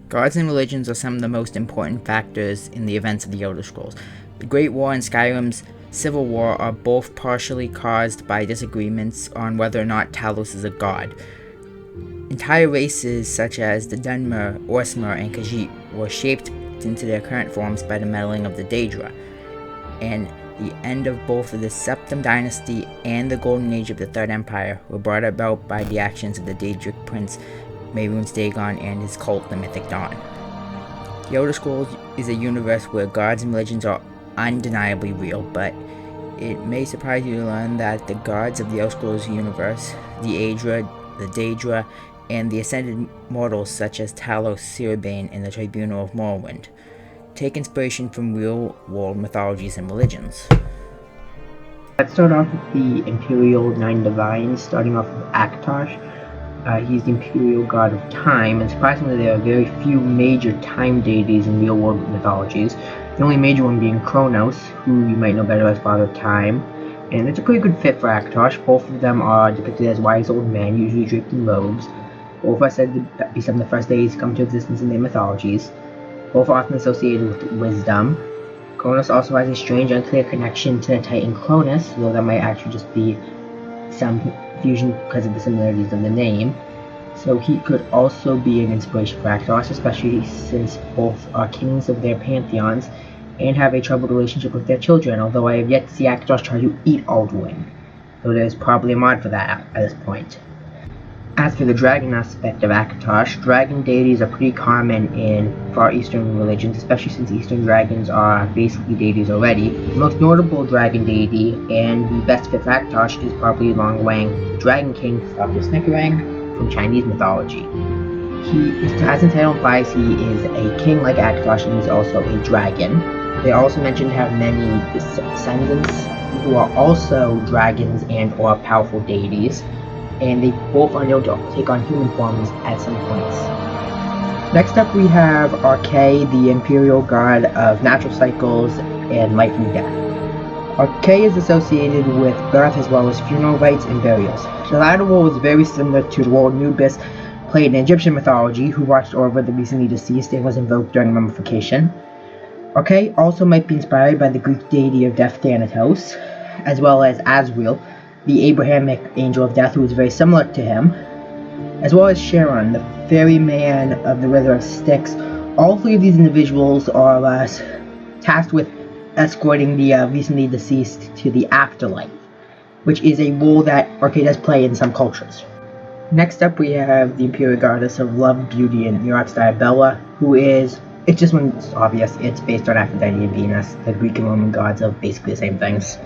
Gods and religions are some of the most important factors in the events of the Elder Scrolls. The Great War and Skyrim's Civil War are both partially caused by disagreements on whether or not Talos is a god. Entire races such as the Dunmer, Orcmer, and Khajiit were shaped into their current forms by the meddling of the Daedra, and the end of both the Septim Dynasty and the Golden Age of the Third Empire were brought about by the actions of the Daedric prince Mehrunes Dagon and his cult, the Mythic Dawn. The Elder Scrolls is a universe where gods and religions are undeniably real, but it may surprise you to learn that the gods of the Elder Scrolls universe, the Aedra, the Daedra, and the ascended mortals such as Talos, Cyribane, and the Tribunal of Morrowind take inspiration from real-world mythologies and religions. Let's start off with the Imperial Nine Divines, starting off with Akatosh. He's the Imperial God of Time, and surprisingly there are very few major time deities in real-world mythologies, the only major one being Kronos, who you might know better as Father of Time, and it's a pretty good fit for Akatosh. Both of them are depicted as wise old men, usually draped in robes. Both are said to be some of the first deities to come to existence in their mythologies. Both are often associated with wisdom. Kronos also has a strange, unclear connection to the Titan Cronus, though that might actually just be some confusion because of the similarities of the name. So he could also be an inspiration for Akatosh, especially since both are kings of their pantheons and have a troubled relationship with their children, although I have yet to see Akatosh try to eat Alduin, though there's probably a mod for that at this point. As for the dragon aspect of Akatosh, dragon deities are pretty common in Far Eastern religions, especially since Eastern dragons are basically deities already. The most notable dragon deity, and the best fit for Akatosh, is probably Long Wang, the Dragon King of the Snickerang from Chinese mythology. As the title implies, he is a king like Akatosh, and he's also a dragon. They are also mentioned to have many descendants who are also dragons and or powerful deities, and they both are known to take on human forms at some points. Next up we have Arkay, the Imperial God of natural cycles and life and death. Arkay is associated with birth as well as funeral rites and burials. The latter role is very similar to the role Anubis played in Egyptian mythology, who watched over the recently deceased and was invoked during mummification. Arkay also might be inspired by the Greek deity of death Thanatos, as well as Azrael, the Abrahamic angel of death, who is very similar to him, as well as Charon, the ferryman of the River of Styx. All three of these individuals are tasked with escorting the recently deceased to the afterlife, which is a role that Arkay does play in some cultures. Next up we have the Imperial Goddess of Love, Beauty, and Eros, Diabella, who is, it's just when it's obvious, it's based on Aphrodite and Venus, the Greek and Roman gods of basically the same things.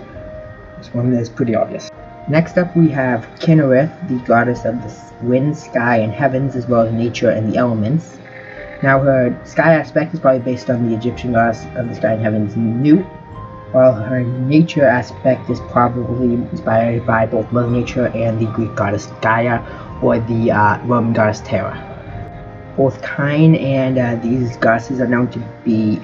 This one is pretty obvious. Next up we have Kinnereth, the goddess of the wind, sky, and heavens, as well as nature and the elements. Now her sky aspect is probably based on the Egyptian goddess of the sky and heavens, Nut, while her nature aspect is probably inspired by both Mother Nature and the Greek goddess Gaia, or the Roman goddess Terra. Both Kine and these goddesses are known to be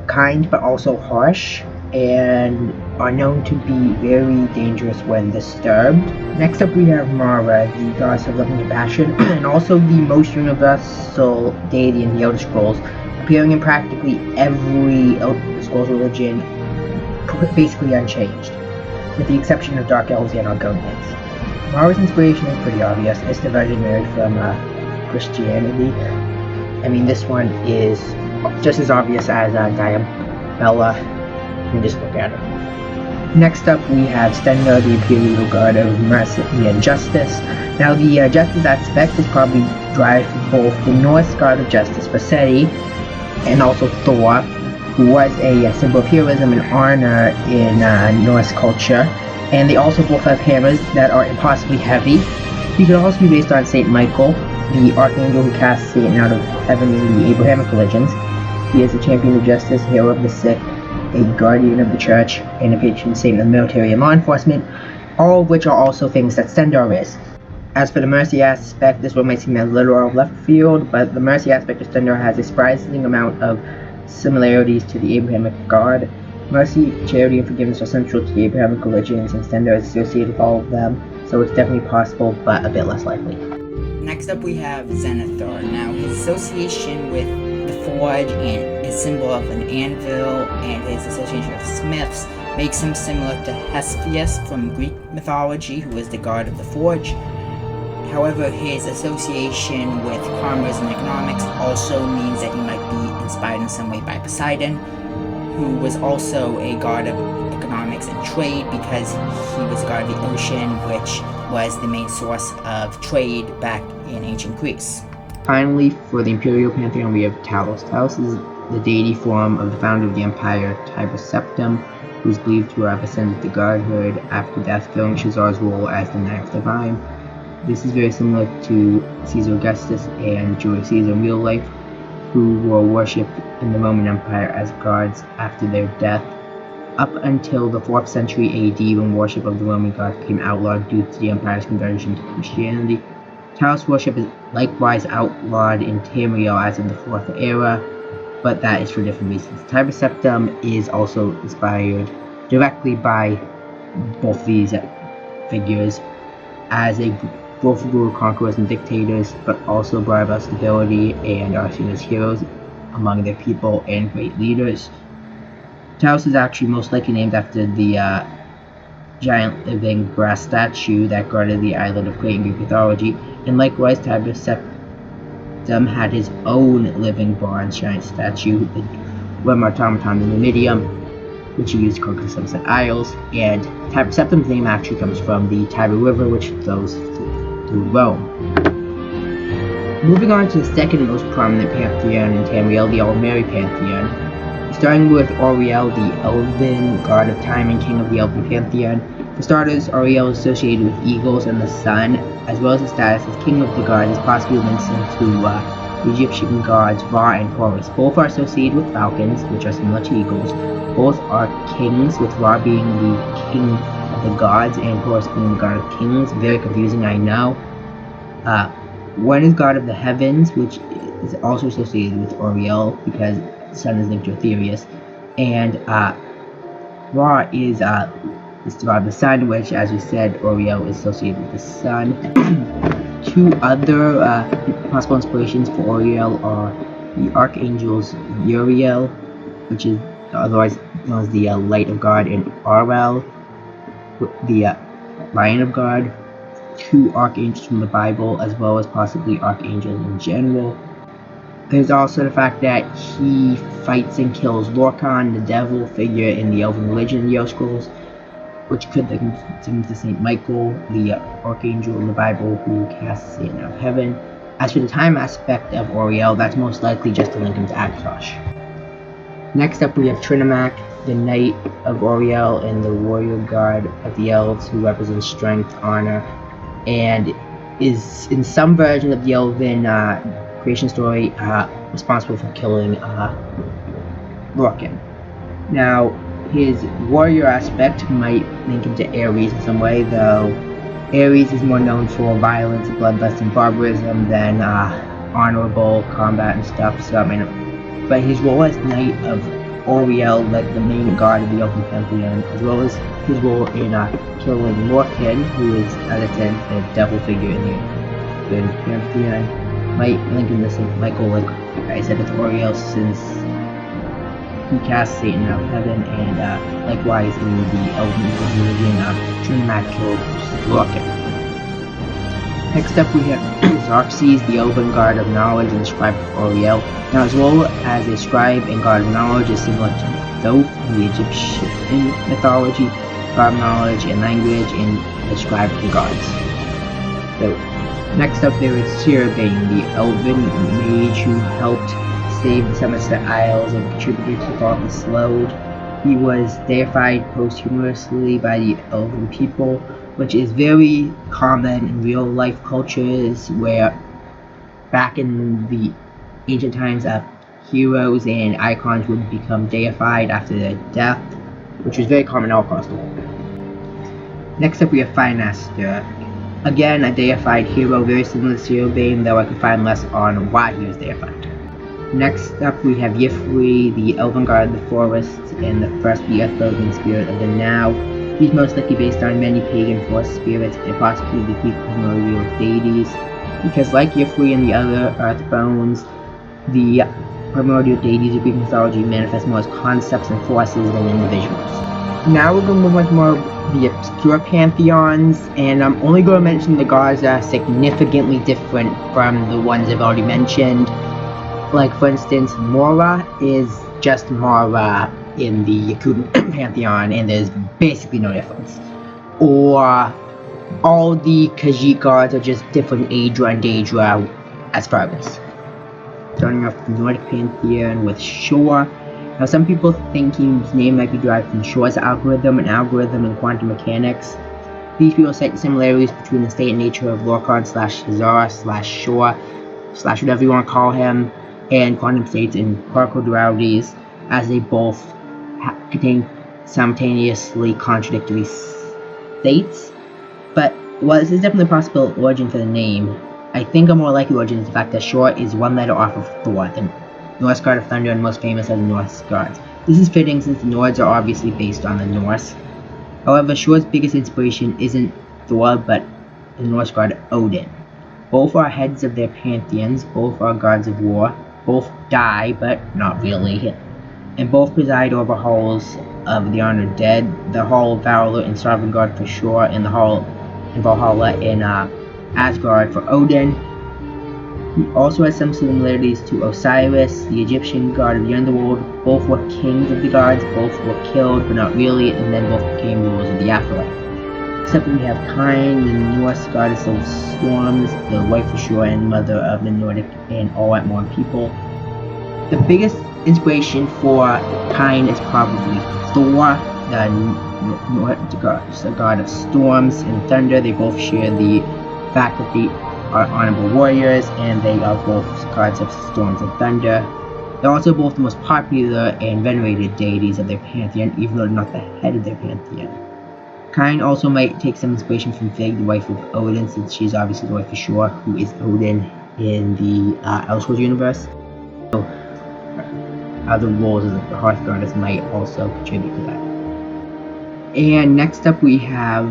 kind but also harsh, and are known to be very dangerous when disturbed. Next up we have Mara, the goddess of love and compassion, and also the most universal deity in the Elder Scrolls, appearing in practically every Elder Scrolls religion, basically unchanged, with the exception of Dark Elves and Argonians. Mara's inspiration is pretty obvious. It's the Virgin Mary from Christianity. I mean, this one is just as obvious as Diabella. And just look at it. Next up we have Stendarr, the Imperial God of Mercy and Justice. Now the justice aspect is probably derived from both the Norse god of justice, Forseti, and also Thor, who was a symbol of heroism and honor in Norse culture. And they also both have hammers that are impossibly heavy. He could also be based on Saint Michael, the archangel who cast Satan out of heaven in the Abrahamic religions. He is a champion of justice, hero of the sick, a guardian of the church, and a patron saint of the military and law enforcement, all of which are also things that Stendarr is. As for the mercy aspect, this one might seem a little out of left field, but the mercy aspect of Stendarr has a surprising amount of similarities to the Abrahamic God. Mercy, charity, and forgiveness are central to the Abrahamic religions, and Stendarr is associated with all of them, so it's definitely possible, but a bit less likely. Next up we have Zenithar. Now his association with the forge and his symbol of an anvil and his association with smiths makes him similar to Hesperus from Greek mythology, who is the god of the forge. However, his association with commerce and economics also means that he might be inspired in some way by Poseidon, who was also a god of economics and trade because he was the god of the ocean, which was the main source of trade back in ancient Greece. Finally, for the imperial pantheon, we have Talos. Talos is the deity form of the founder of the empire, Tiber Septim, who is believed to have ascended to godhood after death, filling Shazar's role as the ninth divine. This is very similar to Caesar Augustus and Julius Caesar in real life, who were worshipped in the Roman Empire as gods after their death, up until the 4th century AD, when worship of the Roman gods became outlawed due to the empire's conversion to Christianity. Talos worship is likewise outlawed in Tamriel as in the 4th era, but that is for different reasons. Tiber Septim is also inspired directly by both these figures as both rule conquerors and dictators, but also brought about stability and are seen as heroes among their people and great leaders. Talos is actually most likely named after the giant living brass statue that guarded the island of Crete in Greek mythology, and likewise Tiber Septim had his own living bronze giant statue, the Roman automaton, the Numidium, which he used to conquer the Sunset Isles, and Tiber Septim's name actually comes from the Tiber River, which flows through Rome. Moving on to the second most prominent pantheon in Tamriel, the Aldmeri pantheon. Starting with Auriel, the elven god of time and king of the elven pantheon. For starters, Auriel is associated with eagles and the sun, as well as his status as king of the gods is possibly linked to the Egyptian gods Ra and Horus. Both are associated with falcons, which are similar to eagles. Both are kings, with Ra being the king of the gods and Horus being the god of kings. Very confusing, I know. One is god of the heavens, which is also associated with Auriel because the sun is linked to Aetherius, and Ra is the god of the sun, which, as we said, Auriel is associated with the sun. Two other possible inspirations for Auriel are the archangels Uriel, which is otherwise known as the light of God, and Arel, the lion of God. Two archangels from the Bible, as well as possibly archangels in general. There's also the fact that he fights and kills Lorcan, the devil figure in the elven religion in the Elder Scrolls, which could link him to Saint Michael, the archangel in the Bible who casts Satan out of heaven. As for the time aspect of Auriel, that's most likely just to link him to Akatosh. Next up we have Trinomac, the knight of Auriel and the warrior god of the elves, who represents strength, honor, and is in some version of the elven creation story responsible for killing Lorcan. Now, his warrior aspect might link him to Ares in some way, though Ares is more known for violence, bloodlust, and barbarism than honorable combat and stuff, so I mean, but his role as Knight of Auriel, like the main god of the Elven Pantheon, as well as his role in killing Lorcan, who is, as I said, the devil figure in the Elven Pantheon, might link him to Saint Michael, like I said with Auriel, since he casts Satan out of heaven, and likewise in the Elven religion, Trinomac killed Lorcan. Next up we have Xerxes, the elven god of knowledge and scribe of Auriel. Now his role as a scribe and god of knowledge is similar to Thoth in the Egyptian mythology, god of knowledge and language, and the scribe of the gods. So, next up there is Cherubane, the elven mage who helped save the Sunset Isles and contributed to Thought the Slowed. He was deified posthumously by the elven people, which is very common in real life cultures where back in the ancient times heroes and icons would become deified after their death, which was very common all across the world. Next up we have Finaster. Again, a deified hero, very similar to Cherubane, though I could find less on why he was deified. Next up we have Y'ffre, the elven god of the forests and the first earth-building spirit of the now. He's most likely based on many pagan forest spirits and possibly the Greek primordial deities. because like Yifri and the other Earthbones, the primordial deities of Greek mythology manifest more as concepts and forces than individuals. Now we're going to move on to more of the obscure pantheons, and I'm only going to mention the gods that are significantly different from the ones I've already mentioned. Like, for instance, Mora is just Mora in the Yakutan pantheon, and there's basically no difference. Or all the Khajiit gods are just different Aedra and Daedra as furthest. Starting off the Nordic pantheon with Shor. Now, some people think his name might be derived from Shor's algorithm, an algorithm in quantum mechanics. These people cite the similarities between the state and nature of Lorcan / Hazara / Shor / whatever you want to call him, and quantum states and particle dualities, as they both contain simultaneously contradictory states. But while this is definitely a possible origin for the name, I think a more likely origin is the fact that Shor is one letter off of Thor, the Norse god of thunder and most famous of the Norse gods. This is fitting since the Nords are obviously based on the Norse. However, Shor's biggest inspiration isn't Thor, but the Norse god Odin. Both are heads of their pantheons, both are gods of war, both die, but not really, and both preside over halls of the honored dead, the Hall of Valor in Sovngarde for Shor, and the Hall in Valhalla in Asgard for Odin. He also has some similarities to Osiris, the Egyptian god of the underworld. Both were kings of the gods, both were killed, but not really, and then both became rulers of the afterlife. Except we have Kine, the Norse goddess of storms, the wife of Shor and mother of the Nordic and all Atmon people. The biggest inspiration for Kine is probably Thor, the god of storms and thunder. They both share the fact that they are honorable warriors, and they are both gods of storms and thunder. They're also both the most popular and venerated deities of their pantheon, even though they're not the head of their pantheon. Kine also might take some inspiration from Frigg, the wife of Odin, since she's obviously the wife of Shor, who is Odin in the Elseworlds universe. So, other roles as the Hearth goddess might also contribute to that. And next up we have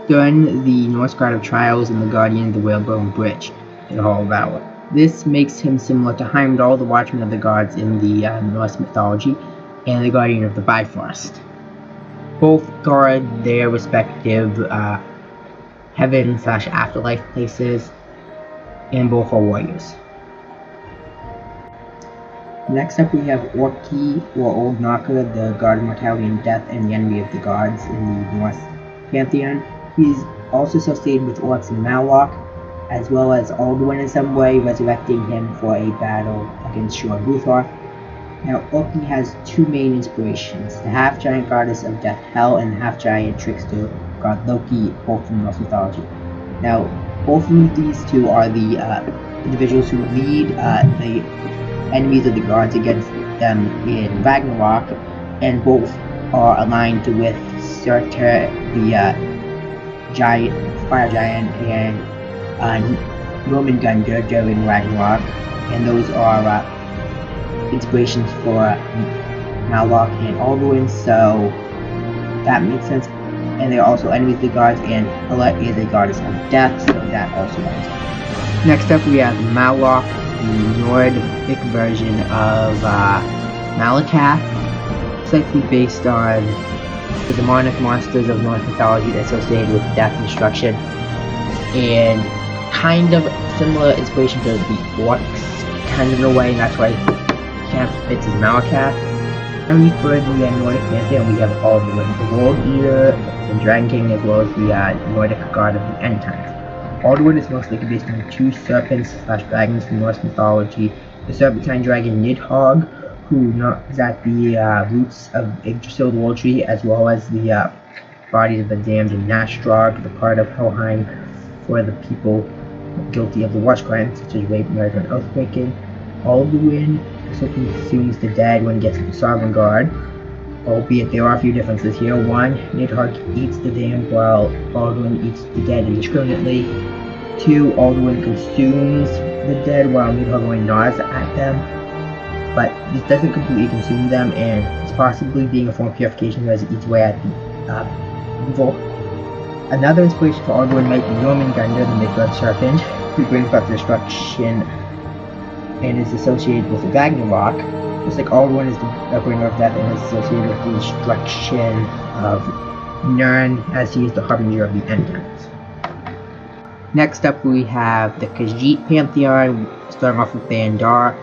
Stern, the Norse god of trials and the guardian of the Whalebone Bridge in the Hall of Valor. This makes him similar to Heimdall, the watchman of the gods in the Norse mythology, and the guardian of the Bifrost. Both guard their respective heaven / afterlife places, and both are warriors. Next up we have Orki, or Old Knocker, the god of mortality and death and the enemy of the gods in the Norse pantheon. He's also associated with orcs and Malok, as well as Alduin in some way, resurrecting him for a battle against Shor Guthor. Now, Orki has two main inspirations, the half-giant goddess of death Hel and the half-giant trickster god Loki, both from Norse mythology. Now, both of these two are the individuals who lead the enemies of the gods against them in Ragnarok, and both are aligned with Surtur, the fire giant, and Jormungandr during Ragnarok, and those are inspirations for Malok and Alduin, so that makes sense. And they're also enemies of the gods, and Hela is a goddess of death, so that also makes sense. Next up we have Malok, the Nordic version of Malakath. It's likely based on the demonic monsters of Norse mythology associated with death and destruction, and kind of similar inspiration to the orcs, kind of in a way, and that's why he kind of fits as Malakath. And for the Nordic pantheon, we have Alduin, the World Eater, the Dragon King, as well as the Nordic god of the end times. Alduin is most likely based on two serpents / dragons from Norse mythology, the serpentine dragon Nidhogg, who is at the roots of Yggdrasil, the World Tree, as well as the bodies of the damned in Nastrog, the part of Helheim for the people guilty of the watch crimes such as rape, murder, and oath-breaking. Alduin also consumes the dead when he gets to Sovngarde, albeit there are a few differences here. One, Nidhogg eats the damned while Alduin eats the dead indiscriminately. Two, Alduin consumes the dead while Nidhogg only gnaws at them, but this doesn't completely consume them, and it's possibly being a form of purification as it eats away at the evil. Another inspiration for Aragorn might be Jormungandr, the Midgard serpent, who brings about destruction and is associated with Ragnarok. Just like Aragorn is the bringer of death and is associated with the destruction of Nirn, as he is the harbinger of the end times. Next up we have the Khajiit pantheon, starting off with Bandar,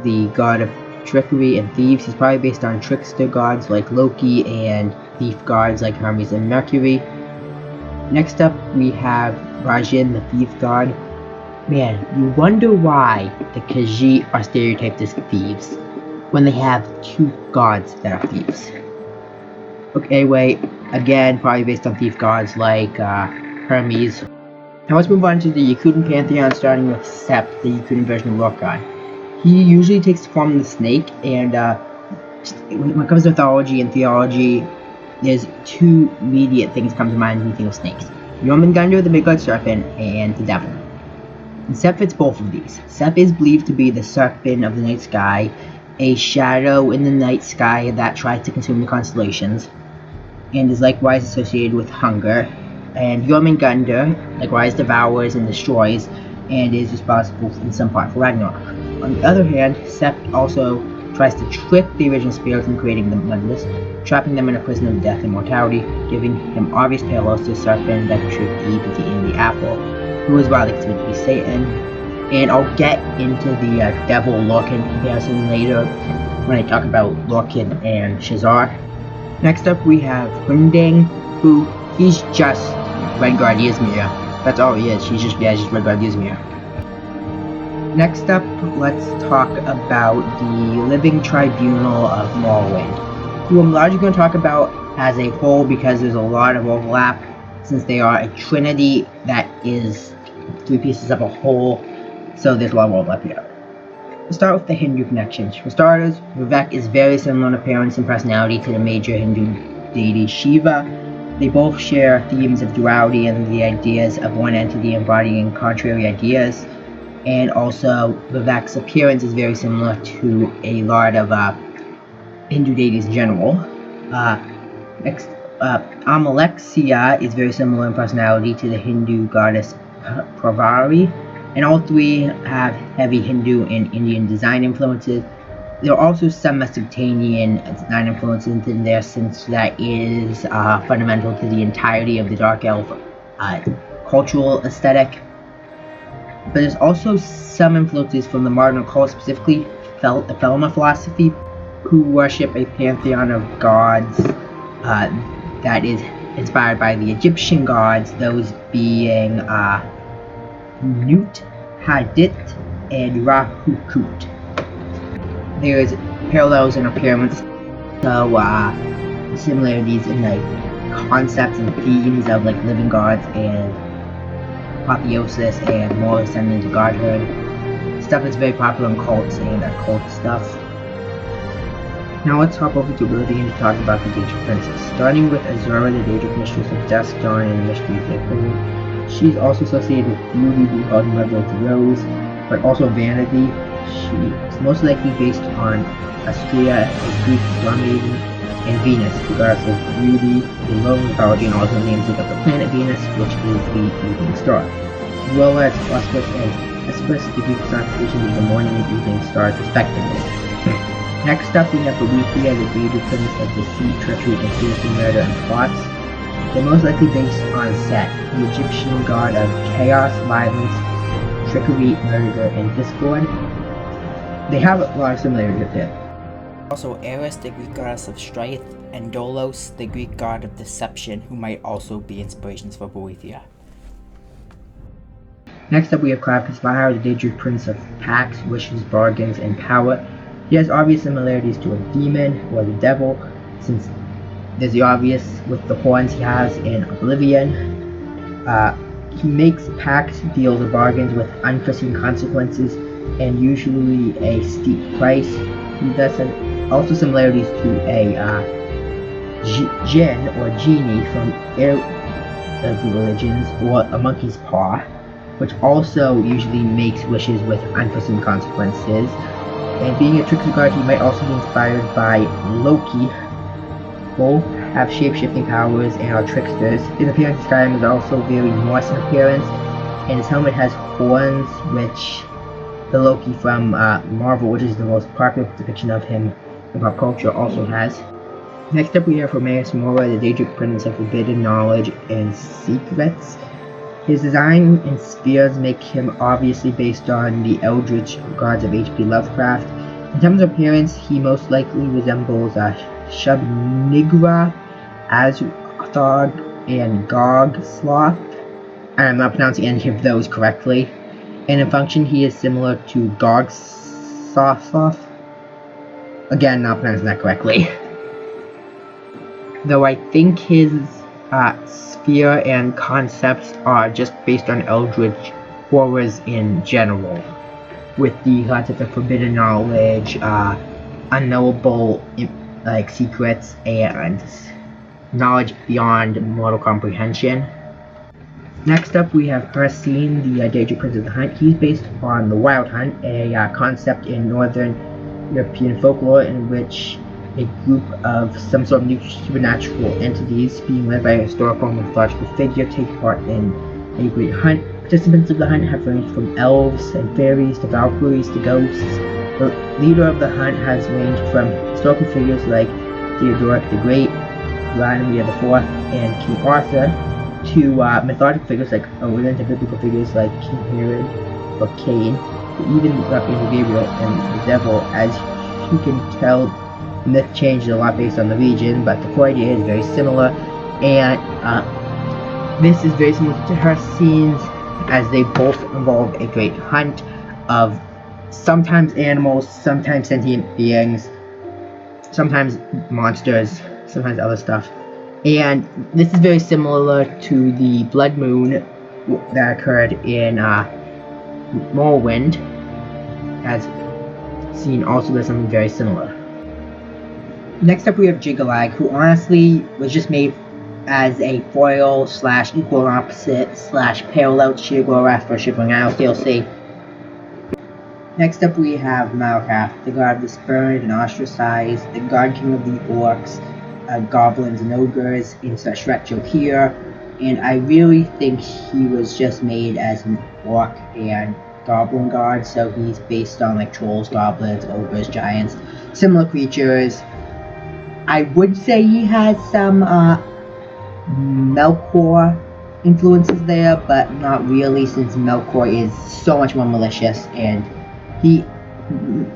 the god of trickery and thieves. He's probably based on trickster gods like Loki and thief gods like Hermes and Mercury. Next up we have Rajin, the thief god. Man, you wonder why the Khajiit are stereotyped as thieves when they have two gods that are thieves. Okay, anyway, again, probably based on thief gods like Hermes. Now let's move on to the Yakutian pantheon, starting with Sept, the Yakutian version of Lorkhan. He usually takes the form of the snake, and when it comes to mythology and theology, there's two immediate things that come to mind when you think of snakes. Jormungandr, the Midgard serpent, and the devil. And Sept fits both of these. Sept is believed to be the serpent of the night sky, a shadow in the night sky that tries to consume the constellations, and is likewise associated with hunger. And Jormungandr likewise devours and destroys, and is responsible in some part for Ragnarok. On the other hand, Sept also tries to trick the original spirits into creating the Mundus, trapping them in a prison of death and mortality, giving him obvious parallels to the serpent that portrayed Eve in the apple, who is widely considered to be Satan. And I'll get into the devil Lorkhan comparison later when I talk about Lorkhan and Shazar. Next up we have Hundang, who he's just Redguard Ysmir. That's all he is. He's just Redguard Ysmir. Next up, let's talk about the Living Tribunal of Morrowind, who I'm largely going to talk about as a whole because there's a lot of overlap, since they are a trinity that is three pieces of a whole, so there's a lot of overlap here. Let's start with the Hindu connections. For starters, Vivek is very similar in appearance and personality to the major Hindu deity Shiva. They both share themes of duality and the ideas of one entity embodying contrary ideas. And also, Vivek's appearance is very similar to a lot of Hindu deities in general. Next, Amalexia is very similar in personality to the Hindu goddess Pravari, and all three have heavy Hindu and Indian design influences. There are also some Mesopotamian design influences in there, since that is fundamental to the entirety of the Dark Elf cultural aesthetic. But there's also some influences from the modern occult, specifically the Thelema philosophy, who worship a pantheon of gods that is inspired by the Egyptian gods, those being Nut, Hadit, and Rahukut. There's parallels in appearance, so similarities in like concepts and themes of like living gods and apotheosis and more ascending to godhood. Stuff that's very popular in cults and occult stuff. Now let's hop over to Oblivion to talk about the Daedric Princess. Starting with Azura, the Daedric Mistress of Dusk, Dawn, and the Mystery of April. She's also associated with beauty, being called Mother of the Rose, but also vanity. She is most likely based on Astrea, a Greek star maiden, and Venus, the goddess of beauty, in Roman mythology, and also names like the planet Venus, which is the evening star, as well as Phosphorus and Hesperus, the Greek personifications of the morning and evening stars, respectively. Next up, we have Boethiah, the Daedric Princess of deceit, treachery, conspiracy, murder, and plots. They're most likely based on Set, the Egyptian god of chaos, violence, trickery, murder, and discord. They have a lot of similarities with it. Also Eris, the Greek goddess of strife, and Dolos, the Greek god of deception, who might also be inspirations for Boethiah. Next up we have Kravkasvara, the Daedric Prince of Pacts, Wishes, Bargains, and Power. He has obvious similarities to a demon or the devil, since there's the obvious with the horns he has in Oblivion. He makes pacts, deals, or bargains with unforeseen consequences, and usually a steep price. He does have also similarities to a jinn or genie from Arab religions, or a monkey's paw, which also usually makes wishes with unforeseen consequences. And being a trickster god, he might also be inspired by Loki, both have shape-shifting powers and are tricksters. His appearance in Skyrim is also very Norse in appearance, and his helmet has horns, which the Loki from Marvel, which is the most popular depiction of him in pop culture, also has. Next up we have Hermaeus Mora, the Daedric Prince of Forbidden Knowledge and Secrets. His design and spears make him obviously based on the eldritch gods of H.P. Lovecraft. In terms of appearance, he most likely resembles Shub-Niggura, Azog, and Gog-Sloth. I'm not pronouncing any of those correctly. And in function, he is similar to Gog-Sloth. Again, not pronouncing that correctly. Though I think his sphere and concepts are just based on eldritch horrors in general, with the concept of forbidden knowledge, unknowable secrets, and knowledge beyond mortal comprehension. Next up we have Hercene, the Daedric Prince of the Hunt. He's based on the Wild Hunt, a concept in Northern European folklore in which a group of some sort of new supernatural entities being led by a historical and mythological figure take part in a great hunt. Participants of the hunt have ranged from elves and fairies to valkyries to ghosts. The leader of the hunt has ranged from historical figures like Theodoric the Great, Vladimir IV, and King Arthur, to mythological figures like Odin, to biblical figures like King Herod or Cain, even Archangel Gabriel and the Devil. As you can tell, the myth changed a lot based on the region, but the core idea is very similar, and this is very similar to Hercene's, as they both involve a great hunt of sometimes animals, sometimes sentient beings, sometimes monsters, sometimes other stuff. And this is very similar to the Blood Moon that occurred in Morrowind, as seen also does something very similar. Next up we have Jiggalag, who honestly was just made as a foil / equal and opposite / parallel to Sheogorath for Shivering Isles DLC. Next up we have Malakath, the god of the spurned and ostracized, the god king of the orcs, goblins and ogres in such retro here, and I really think he was just made as an orc and goblin god, so he's based on like trolls, goblins, ogres, giants, similar creatures. I would say he has some Melkor influences there, but not really, since Melkor is so much more malicious, and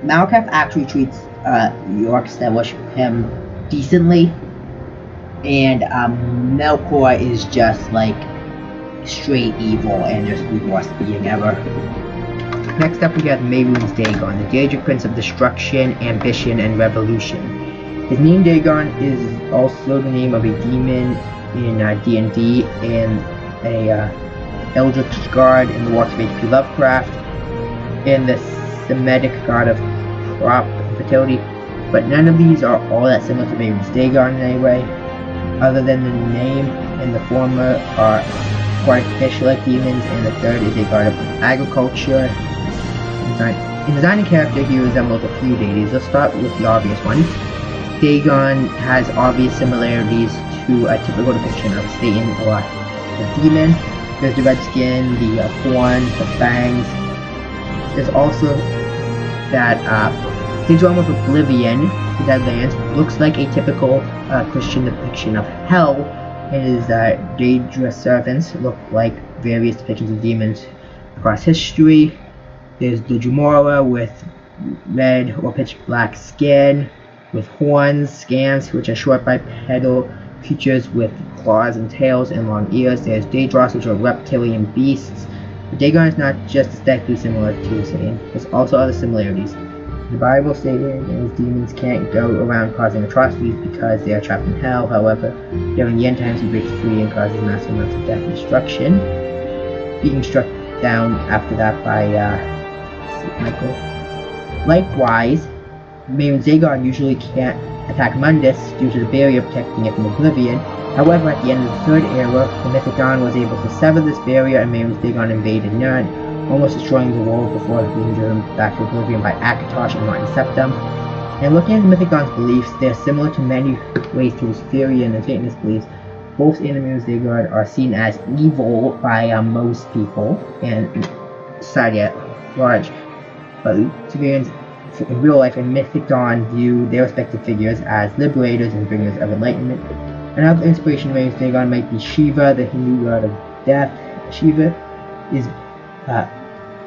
Malakath actually treats the orcs that worship him decently, and Melkor is just like straight evil and just the worst being ever. Next up we got Mehrunes Dagon, the Daedric Prince of Destruction, Ambition, and Revolution. His name Dagon is also the name of a demon in D&D and a eldritch god in the works of H.P. Lovecraft, and the Semitic god of crop and fertility, but none of these are all that similar to Mehrunes Dagon in any way, other than the name, and the former are quite fish-like demons, and the third is a god of agriculture. In designing character, he resembles a few deities. Let's start with the obvious ones. Dagon has obvious similarities to a typical depiction of Satan or a demon. There's the red skin, the horns, the fangs. There's also that his realm of Oblivion, the Deadlands, looks like a typical Christian depiction of hell, and his Daedra servants look like various depictions of demons across history. There's the Jumora with red or pitch black skin, with horns, scans, which are short bipedal creatures with claws and tails and long ears. There's Daedros, which are reptilian beasts. But Dagon is not just aesthetically similar to Satan, there's also other similarities. The Bible Satan and his demons can't go around causing atrocities because they are trapped in hell. However, during the end times he breaks free and causes massive amounts of death and destruction, being struck down after that by St. Michael. Likewise, Mehrunes Dagon usually can't attack Mundus due to the barrier protecting it from Oblivion. However, at the end of the Third Era, the Mythic Dawn was able to sever this barrier, and Mehrunes Dagon invaded Nirn, almost destroying the world before being driven back to Oblivion by Akatosh and Martin Septim. And looking at the mythic gods' beliefs, they are similar to many ways to Luciferian and Satanist beliefs. Both enemies they god are seen as evil by most people and society at large. But Luciferians in real life and mythic dawn view their respective figures as liberators and bringers of enlightenment. Another inspiration range Dagon might be Shiva, the Hindu god of death. Shiva is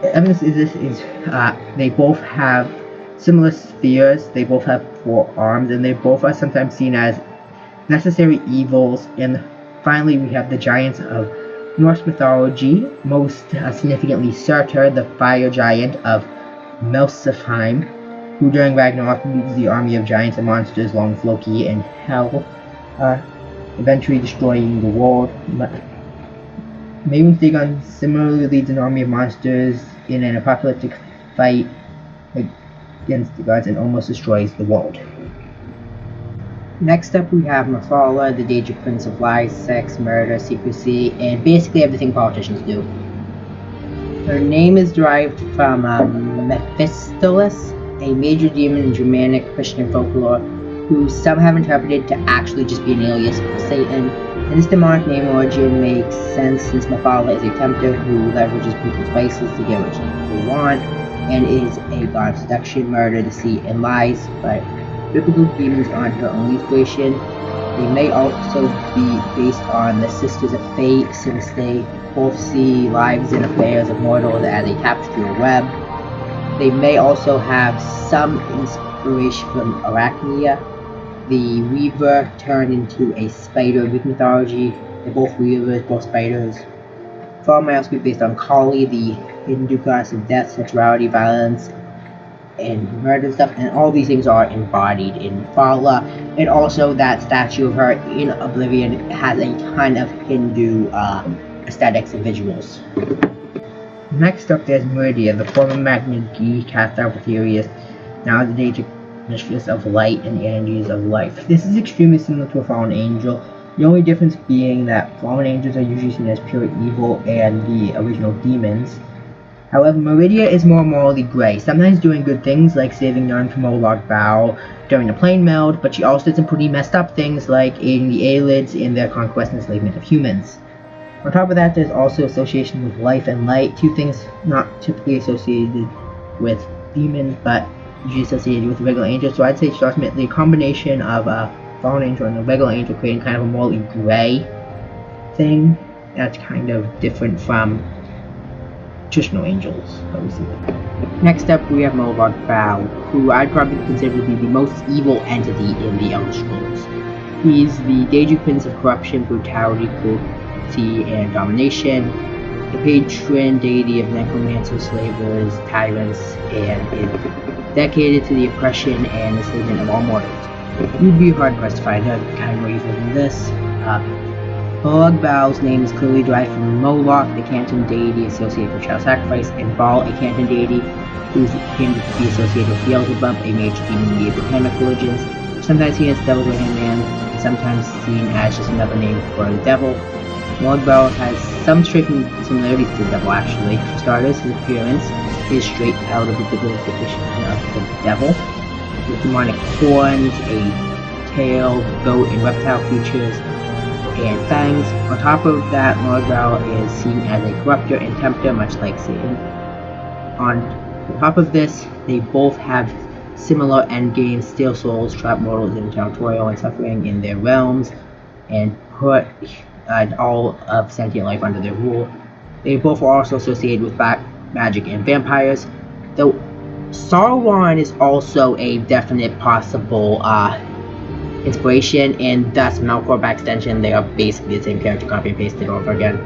evidence is this is they both have similar spheres, they both have 4 arms, and they both are sometimes seen as necessary evils. And finally we have the giants of Norse mythology, most significantly Surtur, the fire giant of Muspelheim, who during Ragnarok leads the army of giants and monsters along with Loki and Hel, eventually destroying the world. Mehrunes Dagon similarly leads an army of monsters in an apocalyptic fight against the gods and almost destroys the world. Next up we have Mephala, the Daedric Prince of Lies, Sex, Murder, Secrecy, and basically everything politicians do. Her name is derived from Mephistopheles, a major demon in Germanic Christian folklore, who some have interpreted to actually just be an alias for Satan. And this demonic name origin makes sense since Mephala is a tempter who leverages people's vices to get what they want, and is a god of seduction, murder, deceit, and lies. But biblical demons aren't her only inspiration. They may also be based on the Sisters of Fate, since they both see lives and affairs of mortals as a tapestry or web. They may also have some inspiration from Arachnia, the weaver turned into a spider in Greek mythology. They're both weavers, both spiders. Fall may also be based on Kali, the Hindu goddess of death, sexuality, violence, and murder and stuff, and all these things are embodied in Fala. And also that statue of her in Oblivion has a ton of Hindu aesthetics and visuals. Next up there's Meridia, the former Magnity cast out with Aries, now the Daedric mistress of light and the energies of life. This is extremely similar to a fallen angel, the only difference being that fallen angels are usually seen as pure evil and the original demons. However, Meridia is more morally gray, sometimes doing good things like saving Narn from Moloch Bao during the plane meld, but she also did some pretty messed up things like aiding the Aelids in their conquest and enslavement of humans. On top of that, there's also association with life and light, two things not typically associated with demons, but usually associated with regular angels. So I'd say she's ultimately a combination of a fallen angel and a regular angel, creating kind of a morally gray thing that's kind of different from traditional angels that we see. Next up, we have Moloch Bao, who I'd probably consider to be the most evil entity in the Elder Scrolls. He's the Daedric Prince of corruption, brutality, cruelty, and domination, the patron deity of necromancers, slavers, tyrants, and is dedicated to the oppression and enslavement of all mortals. You'd be hard pressed to find a kind more evil than this. Moloch Bao's name is clearly derived from Moloch, the Canton deity associated with child sacrifice, and Baal, a Canton deity who's claimed to be associated with Beelzebub, a major demon in the Abrahamic religions, sometimes seen as devil's right-hand man, sometimes seen as just another name for the devil. Moloch Bao has some striking similarities to the devil actually. For starters, his appearance is straight out of the biblical depiction of the devil, with demonic horns, a tail, goat, and reptile features, and fangs. On top of that, Moloch Bao is seen as a corrupter and tempter, much like Satan. On top of this, they both have similar endgames: steal souls, trap mortals in eternal toil and suffering in their realms, and put all of sentient life under their rule. They both are also associated with black magic and vampires, though Sauron is also a definite possible inspiration, and thus Melkor by extension. They are basically the same character, copy and pasted over again.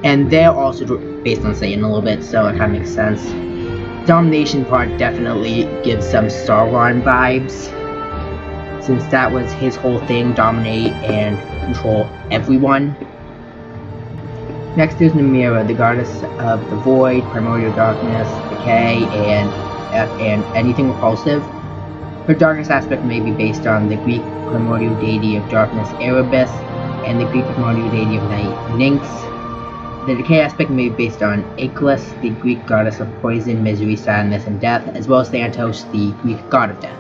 And they're also based on Satan a little bit, so it kind of makes sense. Domination part definitely gives some Sauron vibes, since that was his whole thing, dominate and control everyone. Next is Nemira, the goddess of the void, primordial darkness, decay, and anything repulsive. Her darkness aspect may be based on the Greek primordial deity of darkness, Erebus, and the Greek primordial deity of night, Nyx. The decay aspect may be based on Aeolus, the Greek goddess of poison, misery, sadness, and death, as well as Thanatos, the Greek god of death.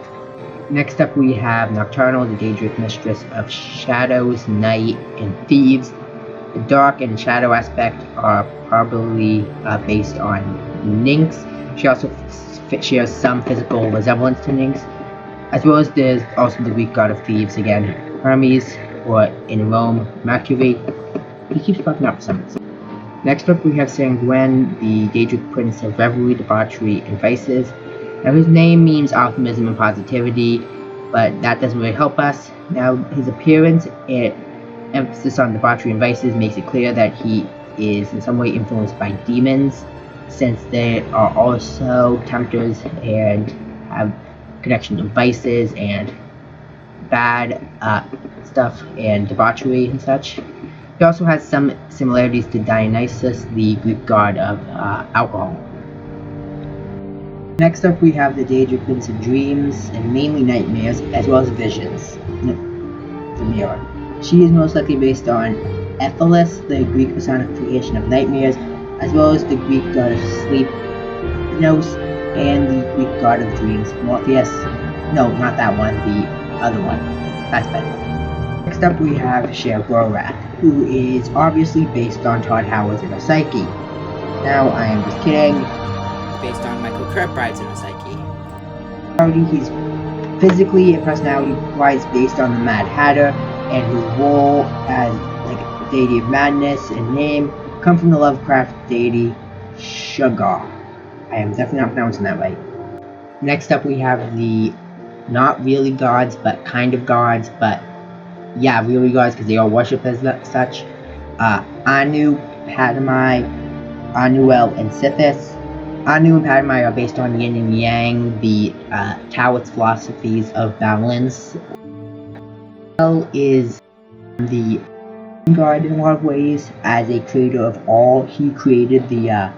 Next up we have Nocturnal, the Daedric mistress of shadows, night, and thieves. The dark and shadow aspect are probably based on Nyx. She also shares some physical resemblance to Nyx, as well as there's also the Greek god of thieves again, Hermes, or in Rome, Mercury. He keeps fucking up for some reason. Next up we have Sanguine, the Daedric prince of revelry, debauchery, and vices. Now his name means optimism and positivity, but that doesn't really help us. Now his appearance and emphasis on debauchery and vices makes it clear that he is in some way influenced by demons, since they are also tempters and have connection to vices and bad stuff and debauchery and such. He also has some similarities to Dionysus, the Greek god of alcohol. Next up we have the Daedric prince of dreams, and mainly nightmares, as well as visions. The mirror. She is most likely based on Ephesus, the Greek personification of nightmares, as well as the Greek god of sleep, Nos, and the Greek god of dreams, Morpheus. No, not that one, the other one. That's better. Next up we have Sheogorath, who is obviously based on Todd Howard's Inner Psyche. Now, I am just kidding. Based on Michael Kirkbride's Inner Psyche. He's physically and personality-wise based on the Mad Hatter, and his role as like deity of madness and name come from the Lovecraft deity Shoggoth. I am definitely not pronouncing that right. Next up we have the not really gods, but kind of gods, but yeah, really gods because they are worshipped as such. Anu, Padmai, Anuel, and Sithis. Anu and Padmai are based on yin and yang, the Taoist philosophies of balance. Anuel is the god in a lot of ways. As a creator of all, he created the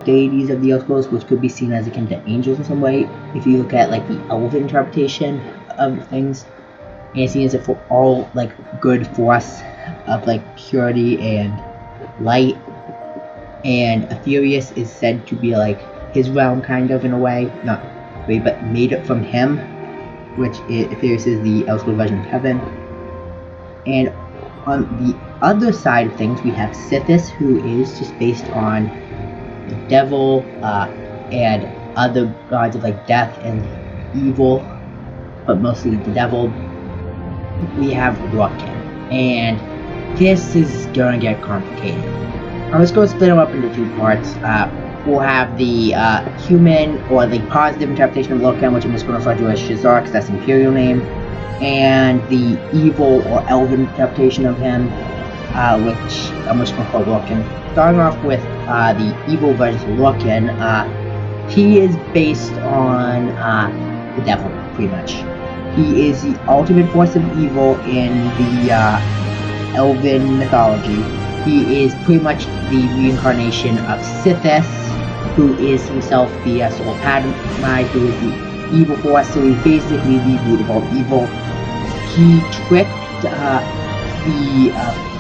deities of the Elder Scrolls, which could be seen as akin to angels in some way. If you look at like the elven interpretation of things, and it's seen as a all like good force of like purity and light. And Aetherius is said to be like his realm, kind of, in a way, not way, but made it from him, which Aetherius is the Elder Scrolls version of heaven. And on the other side of things, we have Sithis, who is just based on the devil and other gods of like death and evil, but mostly the devil. We have Lorcan, and this is gonna get complicated. Let's go split them up into two parts. We'll have the human or the positive interpretation of Lorcan, which I'm just going to refer to as Shazar because that's the imperial name, and the evil or elven interpretation of him, which I'm just going to call Lorcan. Starting off with the evil version of Lorcan, he is based on the devil, pretty much. He is the ultimate force of evil in the elven mythology. He is pretty much the reincarnation of Sithis, who is himself the soul of Padmai, who is the evil force, so he's basically the root of all evil. He tricked the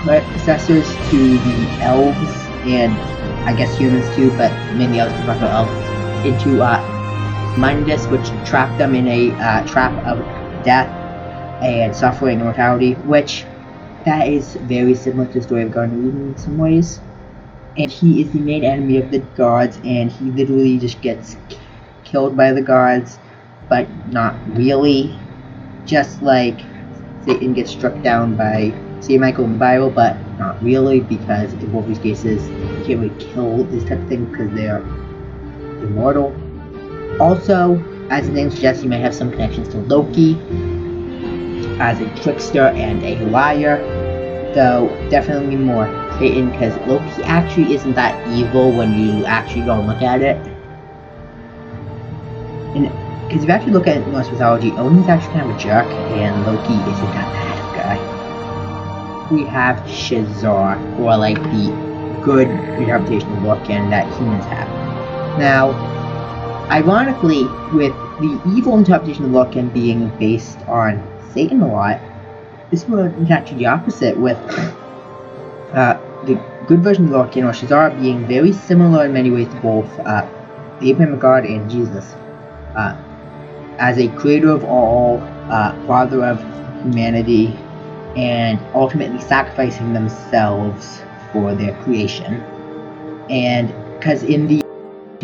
predecessors to the elves, and I guess humans too, but mainly elves, because I'm talking about elves, into Mundus, which trapped them in a trap of death and suffering and mortality, which that is very similar to the story of Garden of Eden in some ways. And he is the main enemy of the gods, and he literally just gets killed by the gods, but not really. Just like Satan gets struck down by St. Michael in the Bible, but not really, because in both these cases you can't really kill this type of thing because they are immortal. Also, as the name suggests, he may have some connections to Loki as a trickster and a liar, though definitely more Satan, because Loki actually isn't that evil when you actually go and look at it. And because if you actually look at Norse mythology, Odin's actually kind of a jerk, and Loki isn't that bad of a guy. We have Shazar, or like the good interpretation of Lorcan that humans have. Now, ironically, with the evil interpretation of Lorcan being based on Satan a lot, this one is actually the opposite, with the good version of Lorcan, or Shazar, being very similar in many ways to both the Abrahamic God and Jesus. as a creator of all, father of humanity, and ultimately sacrificing themselves for their creation. And because in the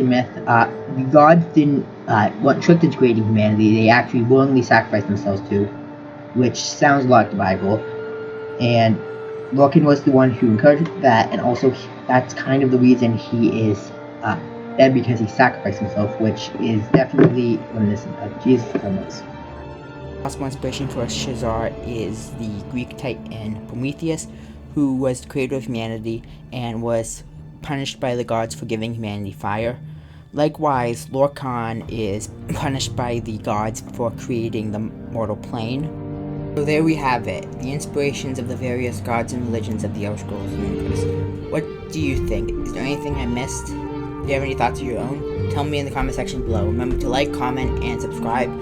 myth, the gods didn't want tricked into creating humanity, they actually willingly sacrificed themselves to, which sounds like the Bible. And Loken was the one who encouraged that, and also that's kind of the reason he is dead, because he sacrificed himself, which is definitely reminiscent of Jesus' was. Possible inspiration for Shazar is the Greek titan Prometheus, who was the creator of humanity and was punished by the gods for giving humanity fire. Likewise, Lorcan is punished by the gods for creating the mortal plane. So there we have it, the inspirations of the various gods and religions of the Elder Scrolls universe. What do you think? Is there anything I missed? Do you have any thoughts of your own? Tell me in the comment section below. Remember to like, comment, and subscribe.